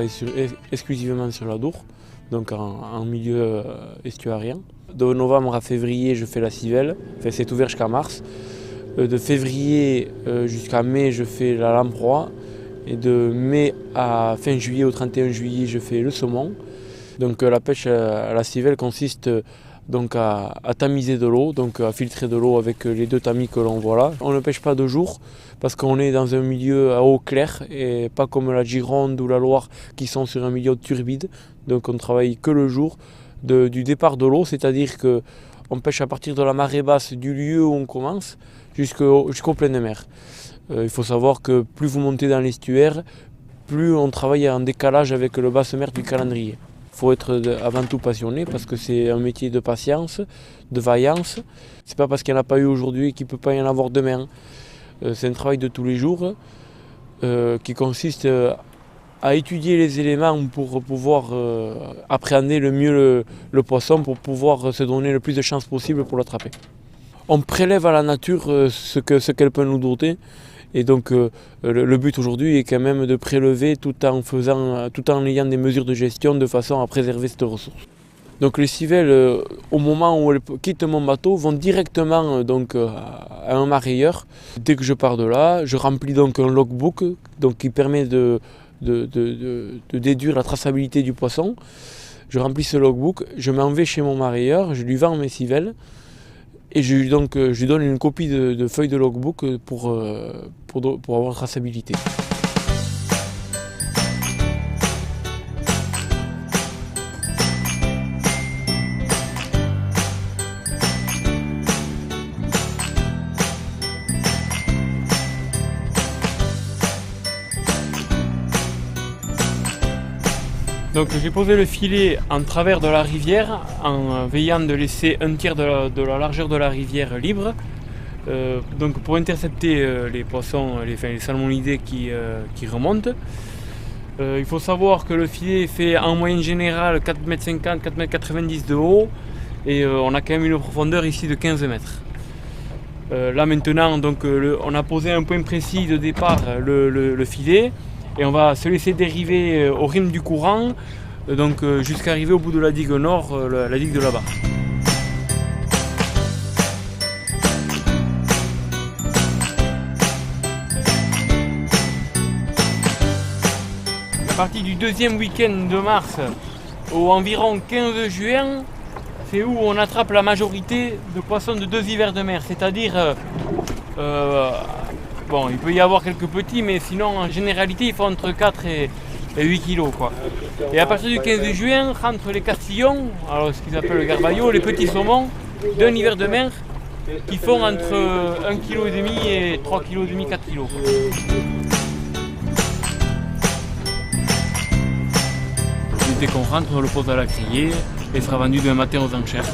travaille exclusivement sur la Dour, donc en milieu estuarien. De novembre à février, je fais la civelle, enfin, c'est ouvert jusqu'à mars. De février jusqu'à mai, je fais la lamproie. Et de mai à fin juillet, au 31 juillet, je fais le saumon. Donc la pêche à la civelle consiste donc à tamiser de l'eau, donc à filtrer de l'eau avec les 2 tamis que l'on voit là. On ne pêche pas de jour parce qu'on est dans un milieu à eau claire et pas comme la Gironde ou la Loire qui sont sur un milieu turbide. Donc on travaille que le jour du départ de l'eau, c'est-à-dire qu'on pêche à partir de la marée basse du lieu où on commence jusqu'au pleine mer. Il faut savoir que plus vous montez dans l'estuaire, plus on travaille en décalage avec le basse mer du calendrier. Il faut être avant tout passionné parce que c'est un métier de patience, de vaillance. C'est pas parce qu'il n'y en a pas eu aujourd'hui qu'il ne peut pas y en avoir demain. C'est un travail de tous les jours qui consiste à étudier les éléments pour pouvoir appréhender le mieux le poisson, pour pouvoir se donner le plus de chances possible pour l'attraper. On prélève à la nature ce qu'elle peut nous doter. Et donc le but aujourd'hui est quand même de prélever tout en ayant des mesures de gestion de façon à préserver cette ressource. Donc les civelles, au moment où elles quittent mon bateau, vont directement à un marailleur. Dès que je pars de là, je remplis donc un logbook qui permet de déduire la traçabilité du poisson. Je remplis ce logbook, je m'en vais chez mon marailleur, je lui vends mes civelles. Et je lui donne une copie de feuille de logbook pour avoir traçabilité. Donc j'ai posé le filet en travers de la rivière en veillant de laisser un tiers de la largeur de la rivière libre. Donc pour intercepter les poissons, les salmonidés qui remontent. Il faut savoir que le filet fait en moyenne générale 4,50 m, 4,90 m de haut et on a quand même une profondeur ici de 15 mètres. Là maintenant on a posé un point précis de départ, le filet. Et on va se laisser dériver au rythme du courant, jusqu'à arriver au bout de la digue nord, la digue de là-bas. À partir du 2e week-end de mars au environ 15 juin, c'est où on attrape la majorité de poissons de 2 hivers de mer, c'est-à-dire il peut y avoir quelques petits, mais sinon, en généralité, il faut entre 4 et 8 kg. Et à partir du 15 juin, rentrent les castillons, alors ce qu'ils appellent le garbaillot, les petits saumons d'un hiver de mer, qui font entre 1,5 kg et 3,5 kg, 4 kg. Dès qu'on rentre, on le pose à la criée et sera vendu demain matin aux enchères.